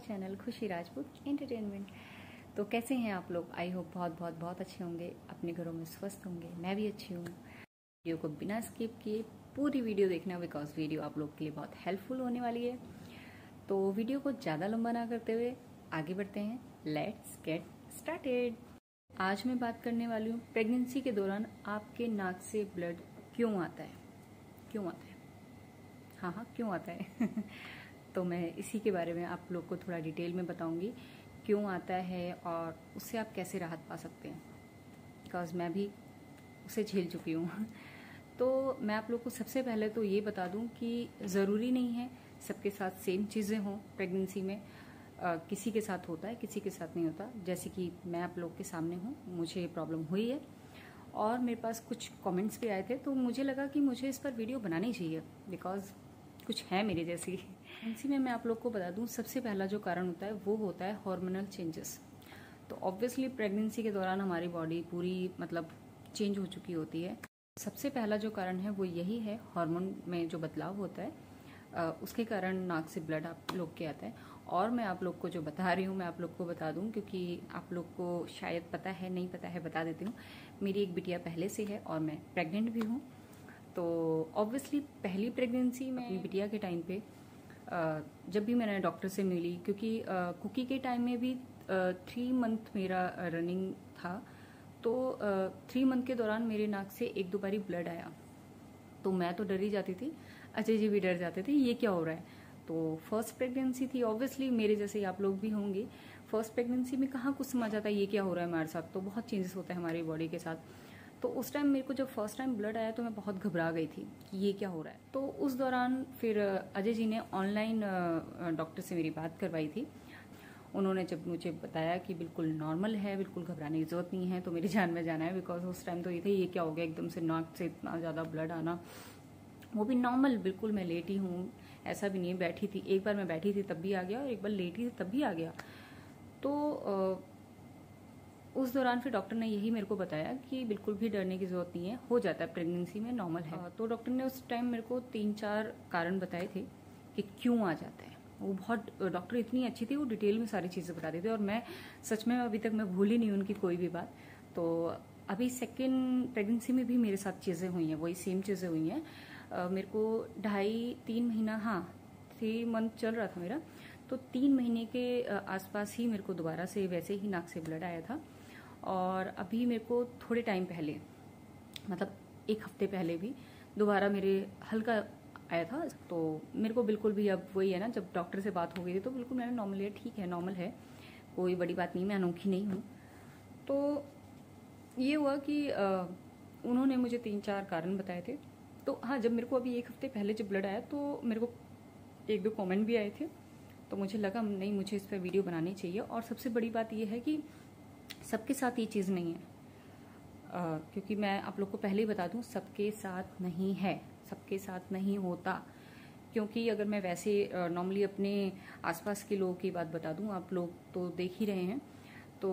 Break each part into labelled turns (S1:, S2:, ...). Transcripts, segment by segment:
S1: Channel खुशी Rajput entertainment. तो कैसे हैं आप लोग? आई होप बहुत बहुत बहुत अच्छे होंगे, अपने घरों में स्वस्थ होंगे। मैं भी अच्छी हूँ। वीडियो को बिना स्किप किए पूरी वीडियो देखना, बिकॉज वीडियो आप लोग के लिए बहुत हेल्पफुल होने वाली है। तो वीडियो को ज़्यादा लंबा ना करते हुए आगे बढ़ते हैं। Let's get started. आज मैं बात करने वाली हूँ प्रेगनेंसी के दौरान आपके नाक से ब्लड क्यों आता है। क्यों आता है? हाँ, क्यों आता है तो मैं इसी के बारे में आप लोग को थोड़ा डिटेल में बताऊंगी, क्यों आता है और उससे आप कैसे राहत पा सकते हैं, बिकॉज मैं भी उसे झेल चुकी हूँ। तो मैं आप लोग को सबसे पहले तो ये बता दूं कि ज़रूरी नहीं है सबके साथ सेम चीज़ें हों प्रेगनेंसी में। किसी के साथ होता है, किसी के साथ नहीं होता। जैसे कि मैं आप लोग के सामने हूँ, मुझे प्रॉब्लम हुई है और मेरे पास कुछ कमेंट्स भी आए थे, तो मुझे लगा कि मुझे इस पर वीडियो बनानी चाहिए, बिकॉज कुछ है मेरे जैसी। प्रेगनेंसी में मैं आप लोग को बता दूं, सबसे पहला जो कारण होता है वो होता है हार्मोनल चेंजेस। तो ऑब्वियसली प्रेगनेंसी के दौरान हमारी बॉडी पूरी चेंज हो चुकी होती है। सबसे पहला जो कारण है वो यही है, हार्मोन में जो बदलाव होता है उसके कारण नाक से ब्लड आप लोग के आता है। और मैं आप लोग को जो बता रही हूँ, मैं आप लोग को बता दूं, क्योंकि आप लोग को शायद पता है, नहीं पता है, बता देती हूँ। मेरी एक बिटिया पहले से है और मैं प्रेग्नेंट भी हूँ। तो ऑब्वियसली पहली प्रेगनेंसी में अपनी बिटिया के टाइम पे जब भी मैंने डॉक्टर से मिली, क्योंकि कुकी के टाइम में भी 3 मंथ मेरा रनिंग था, तो 3 मंथ के दौरान मेरे नाक से 1-2 बारी ब्लड आया। तो मैं तो डर ही जाती थी, अजय जी भी डर जाते थे, ये क्या हो रहा है। तो फर्स्ट प्रेगनेंसी थी, ऑब्वियसली मेरे जैसे ही आप लोग भी होंगे। फर्स्ट प्रेगनेंसी में कहाँ कुछ समझ आता है ये क्या हो रहा है हमारे साथ, तो बहुत चेंजेस होता है हमारी बॉडी के साथ। तो उस टाइम मेरे को जब फर्स्ट टाइम ब्लड आया तो मैं बहुत घबरा गई थी कि ये क्या हो रहा है। तो उस दौरान फिर अजय जी ने ऑनलाइन डॉक्टर से मेरी बात करवाई थी। उन्होंने जब मुझे बताया कि बिल्कुल नॉर्मल है, बिल्कुल घबराने की जरूरत नहीं है, तो मेरी जान में जाना है। बिकॉज उस टाइम तो ये था, ये क्या हो गया एकदम से नाक से इतना ज्यादा ब्लड आना। वो भी नॉर्मल, बिल्कुल मैं लेटी हूँ, ऐसा भी नहीं, बैठी थी। एक बार मैं बैठी थी तब भी आ गया और एक बार लेटी थी तब भी आ गया। तो उस दौरान फिर डॉक्टर ने यही मेरे को बताया कि बिल्कुल भी डरने की जरूरत नहीं है, हो जाता है प्रेगनेंसी में, नॉर्मल है। तो डॉक्टर ने उस टाइम मेरे को 3-4 कारण बताए थे कि क्यों आ जाता है। वो बहुत, डॉक्टर इतनी अच्छी थी, वो डिटेल में सारी चीजें बताते थे और मैं सच में अभी तक मैं भूल ही नहीं उनकी कोई भी बात। तो अभी सेकेंड प्रेगनेंसी में भी मेरे साथ चीजें हुई हैं, वही सेम चीजें हुई हैं। मेरे को 2.5-3 महीना, हाँ 3 मंथ चल रहा था मेरा, तो 3 महीने के आसपास ही मेरे को दोबारा से वैसे ही नाक से ब्लड आया था। और अभी मेरे को थोड़े टाइम पहले, 1 हफ्ते पहले भी दोबारा मेरे हल्का आया था। तो मेरे को बिल्कुल भी अब वही है ना, जब डॉक्टर से बात हो गई थी तो बिल्कुल मैंने नॉर्मल है, ठीक है, नॉर्मल है, कोई बड़ी बात नहीं, मैं अनोखी नहीं हूँ। तो ये हुआ कि उन्होंने मुझे 3-4 कारण बताए थे। तो हाँ, जब मेरे को अभी 1 हफ्ते पहले जब ब्लड आया तो मेरे को 1-2 कमेंट भी आए थे, तो मुझे लगा नहीं, मुझे इस पर वीडियो बनानी चाहिए। और सबसे बड़ी बात यह है कि सबके साथ ये चीज़ नहीं है, क्योंकि मैं आप लोग को पहले ही बता दूं, सबके साथ नहीं है, सबके साथ नहीं होता। क्योंकि अगर मैं वैसे नॉर्मली अपने आसपास के लोगों की बात बता दूं, आप लोग तो देख ही रहे हैं। तो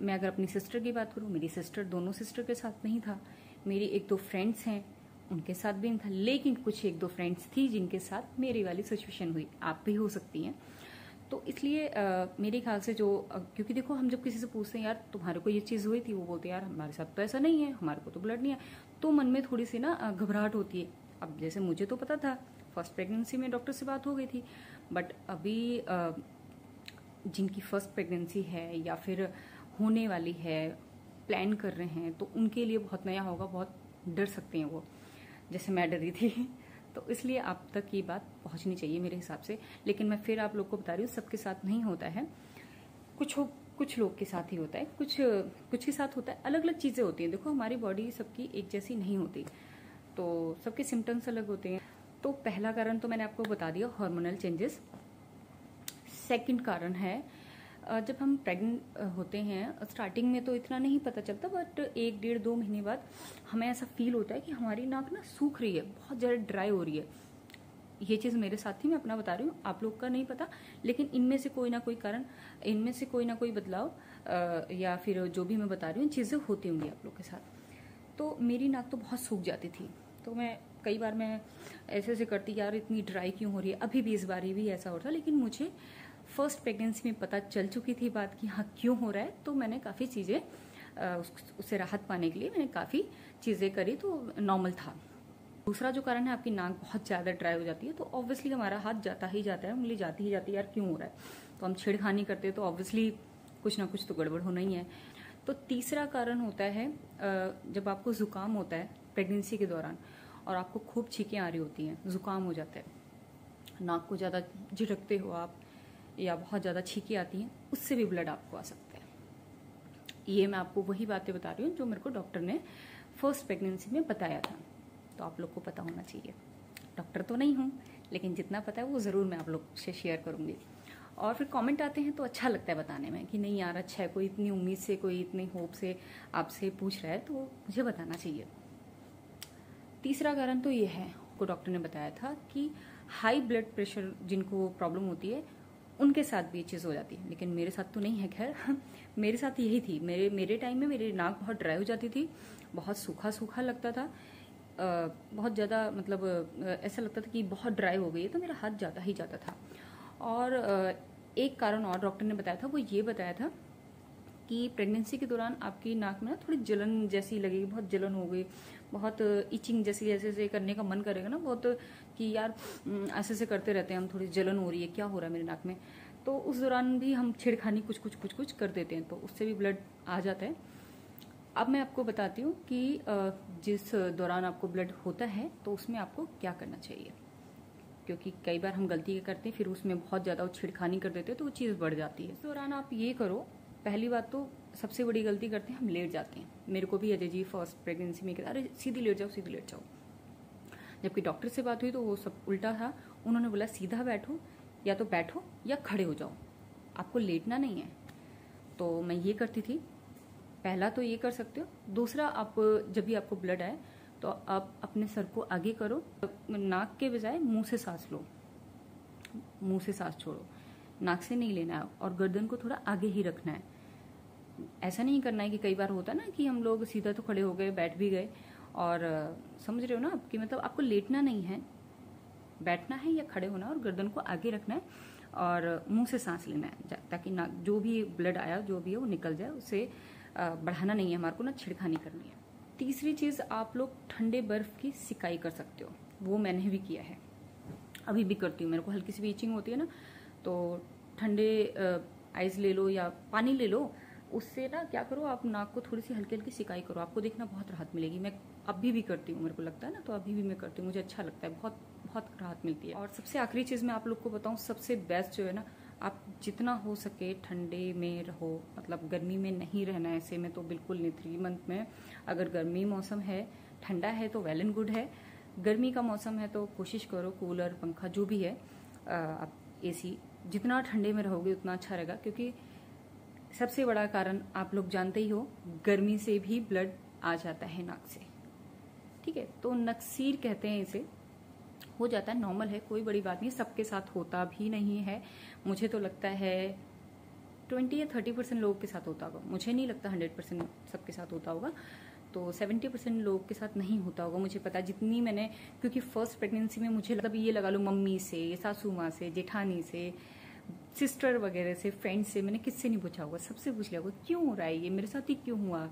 S1: मैं अगर अपनी सिस्टर की बात करूं, मेरी सिस्टर, दोनों सिस्टर के साथ नहीं था। मेरी 1-2 फ्रेंड्स हैं, उनके साथ भी नहीं था। लेकिन कुछ 1-2 फ्रेंड्स थी जिनके साथ मेरी वाली सिचुएशन हुई, आप भी हो सकती हैं। तो इसलिए मेरे ख्याल से जो क्योंकि देखो, हम जब किसी से पूछते हैं यार तुम्हारे को ये चीज हुई थी, वो बोलते हैं यार हमारे साथ तो ऐसा नहीं है, हमारे को तो ब्लड नहीं है। तो मन में थोड़ी सी ना घबराहट होती है। अब जैसे मुझे तो पता था, फर्स्ट प्रेगनेंसी में डॉक्टर से बात हो गई थी, बट अभी जिनकी फर्स्ट प्रेगनेंसी है या फिर होने वाली है, प्लान कर रहे हैं, तो उनके लिए बहुत नया होगा, बहुत डर सकते हैं वो, जैसे मैं डरी थी। तो इसलिए आप तक ये बात पहुंचनी चाहिए मेरे हिसाब से। लेकिन मैं फिर आप लोग को बता रही हूँ, सबके साथ नहीं होता है, कुछ लोग के साथ ही होता है, कुछ के साथ होता है। अलग अलग चीजें होती हैं। देखो, हमारी बॉडी सबकी एक जैसी नहीं होती, तो सबके सिम्टम्स अलग होते हैं। तो पहला कारण तो मैंने आपको बता दिया, हार्मोनल चेंजेस। सेकंड कारण है, जब हम प्रेग्नेंट होते हैं, स्टार्टिंग में तो इतना नहीं पता चलता, बट 1-1.5-2 महीने बाद हमें ऐसा फील होता है कि हमारी नाक ना सूख रही है, बहुत ज्यादा ड्राई हो रही है। ये चीज मेरे साथ ही, मैं अपना बता रही हूँ, आप लोग का नहीं पता। लेकिन इनमें से कोई ना कोई कारण, इनमें से कोई ना कोई बदलाव या फिर जो भी मैं बता रही हूँ चीजें होती होंगी आप लोग के साथ। तो मेरी नाक तो बहुत सूख जाती थी, तो मैं कई बार मैं ऐसे करती, यार इतनी ड्राई क्यों हो रही है। अभी भी इस बार भी ऐसा हो रहा था, लेकिन मुझे फर्स्ट प्रेगनेंसी में पता चल चुकी थी बात कि हाँ क्यों हो रहा है, तो मैंने काफ़ी चीज़ें उससे राहत पाने के लिए मैंने काफ़ी चीज़ें करी, तो नॉर्मल था। दूसरा जो कारण है, आपकी नाक बहुत ज़्यादा ड्राई हो जाती है, तो ऑब्वियसली हमारा हाथ जाता ही जाता है, उंगली जाती ही जाती है, यार क्यों हो रहा है, तो हम छेड़खानी करते हैं, तो ऑब्वियसली कुछ ना कुछ तो गड़बड़ होना ही है। तो तीसरा कारण होता है जब आपको जुकाम होता है प्रेगनेंसी के दौरान और आपको खूब छींकें आ रही होती हैं, जुकाम हो जाता है, नाक को ज़्यादा झिड़कते हो आप या बहुत ज़्यादा छींकें आती हैं, उससे भी ब्लड आपको आ सकता है। ये मैं आपको वही बातें बता रही हूँ जो मेरे को डॉक्टर ने फर्स्ट प्रेगनेंसी में बताया था, तो आप लोग को पता होना चाहिए। डॉक्टर तो नहीं हूँ, लेकिन जितना पता है वो ज़रूर मैं आप लोग से शेयर करूँगी। और फिर कमेंट आते हैं तो अच्छा लगता है बताने में कि नहीं यार अच्छा है, कोई इतनी उम्मीद से, कोई इतनी होप से आपसे पूछ रहा है, तो मुझे बताना चाहिए। तीसरा कारण तो ये है, को डॉक्टर ने बताया था कि हाई ब्लड प्रेशर जिनको प्रॉब्लम होती है उनके साथ भी ये चीज़ हो जाती है, लेकिन मेरे साथ तो नहीं है। खैर मेरे साथ यही थी, मेरे टाइम में मेरी नाक बहुत ड्राई हो जाती थी, बहुत सूखा सूखा लगता था, बहुत ज़्यादा मतलब ऐसा लगता था कि बहुत ड्राई हो गई है, तो मेरा हाथ जाता ही जाता था। और एक कारण और डॉक्टर ने बताया था, वो ये बताया था कि प्रेगनेंसी के दौरान आपकी नाक में ना थोड़ी जलन जैसी लगेगी, बहुत जलन हो गई, बहुत इचिंग जैसी, ऐसे ऐसे करने का मन करेगा ना बहुत, कि यार ऐसे ऐसे करते रहते हैं हम, थोड़ी जलन हो रही है, क्या हो रहा है मेरे नाक में, तो उस दौरान भी हम छेड़खानी कुछ कुछ कुछ कुछ कर देते हैं, तो उससे भी ब्लड आ जाता है। अब मैं आपको बताती हूँ कि जिस दौरान आपको ब्लड होता है तो उसमें आपको क्या करना चाहिए, क्योंकि कई बार हम गलती करते हैं, फिर उसमें बहुत ज़्यादा छिड़खानी कर देते हैं, तो वो चीज़ बढ़ जाती है। इस दौरान आप ये करो, पहली बात तो सबसे बड़ी गलती करते हैं हम, लेट जाते हैं। मेरे को भी अजय जी फर्स्ट प्रेगनेंसी में कहते अरे सीधी लेट जाओ, सीधी लेट जाओ, जबकि डॉक्टर से बात हुई तो वो सब उल्टा था। उन्होंने बोला सीधा बैठो, या तो बैठो या खड़े हो जाओ, आपको लेटना नहीं है। तो मैं ये करती थी, पहला तो ये कर सकते हो। दूसरा, आप जब भी आपको ब्लड आए तो आप अपने सर को आगे करो, नाक के बजाय मुंह से सांस लो, मुंह से सांस छोड़ो, नाक से नहीं लेना है, और गर्दन को थोड़ा आगे ही रखना है। ऐसा नहीं करना है कि कई बार होता है ना कि हम लोग सीधा तो खड़े हो गए, बैठ भी गए, और समझ रहे हो ना आपकी, मतलब आपको लेटना नहीं है, बैठना है या खड़े होना, और गर्दन को आगे रखना है और मुंह से सांस लेना है, ताकि ना जो भी ब्लड आया जो भी है वो निकल जाए, उसे बढ़ाना नहीं है हमारे को, ना छिड़खानी करनी है। तीसरी चीज़, आप लोग ठंडे बर्फ की सिकाई कर सकते हो, वो मैंने भी किया है, अभी भी करती हूँ। मेरे को हल्की सी भी इचिंग होती है ना, तो ठंडे आइस ले लो या पानी ले लो, उससे ना क्या करो, आप नाक को थोड़ी सी हल्की हल्की सिकाई करो, आपको देखना बहुत राहत मिलेगी। मैं अभी भी करती हूँ, मेरे को लगता है ना, तो अभी भी मैं करती हूँ, मुझे अच्छा लगता है, बहुत बहुत राहत मिलती है। और सबसे आखिरी चीज़ मैं आप लोग को बताऊँ, सबसे बेस्ट जो है ना, आप जितना हो सके ठंडे में रहो, मतलब गर्मी में नहीं रहना है। ऐसे में तो बिल्कुल नहीं। 3 मंथ में अगर गर्मी मौसम है, ठंडा है तो वेल एंड गुड है, गर्मी का मौसम है तो कोशिश करो कूलर पंखा जो भी है, आप एसी, जितना ठंडे में रहोगे उतना अच्छा रहेगा। क्योंकि सबसे बड़ा कारण आप लोग जानते ही हो, गर्मी से भी ब्लड आ जाता है नाक से, ठीक है। तो नक्सीर कहते हैं इसे, हो जाता है, नॉर्मल है, कोई बड़ी बात नहीं, सबके साथ होता भी नहीं है। मुझे तो लगता है 20 या 30% लोगों के साथ होता होगा, मुझे नहीं लगता 100% सबके साथ होता होगा, तो 70% लोगों के साथ नहीं होता होगा, मुझे पता है। जितनी मैंने, क्योंकि फर्स्ट प्रेगनेंसी में मुझे मतलब ये लगा लो मम्मी से, सासू माँ से, जेठानी से, सिस्टर वगैरह से, फ्रेंड से, मैंने किससे नहीं पूछा होगा, सबसे पूछ लिया होगा क्यों हो रहा है ये, मेरे साथ ही क्यों हुआ,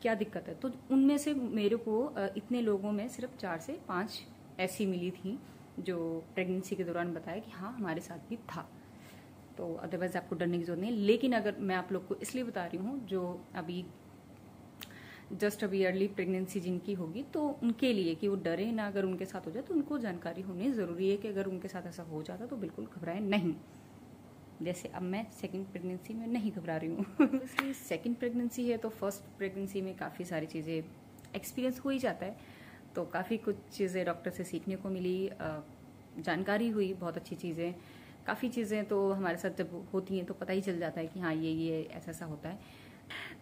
S1: क्या दिक्कत है। तो उनमें से मेरे को इतने लोगों में सिर्फ 4 से 5 ऐसी मिली थी जो प्रेगनेंसी के दौरान बताया कि हाँ हमारे साथ भी था। तो अदरवाइज आपको डरने की जरूरत नहीं है। लेकिन अगर मैं आप लोग को इसलिए बता रही हूँ, जो अभी जस्ट अभी अर्ली प्रेगनेंसी जिनकी होगी, तो उनके लिए कि वो डरे ना, अगर उनके साथ हो जाए तो उनको जानकारी होनी ज़रूरी है कि अगर उनके साथ ऐसा हो जाता तो बिल्कुल घबराएं नहीं। जैसे अब मैं सेकंड प्रेगनेंसी में नहीं घबरा रही हूँ इसलिए सेकंड प्रेगनेंसी है तो फर्स्ट प्रेगनेंसी में काफ़ी सारी चीज़ें एक्सपीरियंस हो ही जाता है, तो काफ़ी कुछ चीज़ें डॉक्टर से सीखने को मिली, जानकारी हुई, बहुत अच्छी चीज़ें, काफ़ी चीज़ें तो हमारे साथ जब होती हैं तो पता ही चल जाता है कि हाँ ये ऐसा ऐसा होता है।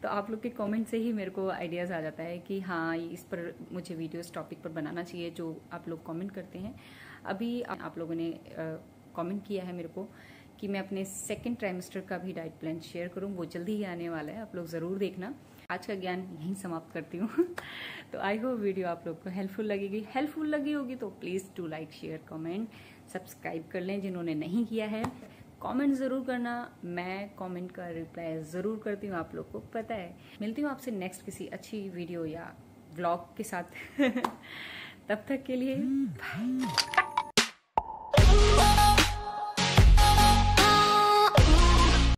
S1: तो आप लोग के कमेंट से ही मेरे को आइडियाज़ आ जाता है कि हाँ इस पर मुझे वीडियोस टॉपिक पर बनाना चाहिए, जो आप लोग कमेंट करते हैं। अभी आप लोगों ने कमेंट किया है मेरे को कि मैं अपने सेकंड ट्राइमेस्टर का भी डाइट प्लान शेयर करूं, वो जल्दी ही आने वाला है, आप लोग ज़रूर देखना। आज का ज्ञान यहीं समाप्त करती हूँ तो आई होप वीडियो आप लोग को हेल्पफुल लगी होगी, तो please do like share comment subscribe कर लें जिन्होंने नहीं किया है। कमेंट ज़रूर करना, मैं कमेंट का रिप्लाई ज़रूर करती हूँ, आप लोग को पता है। मिलती हूँ आपसे नेक्स्ट किसी अच्छी वीडियो या व्लॉग के साथ। तब तक के लिए बाय।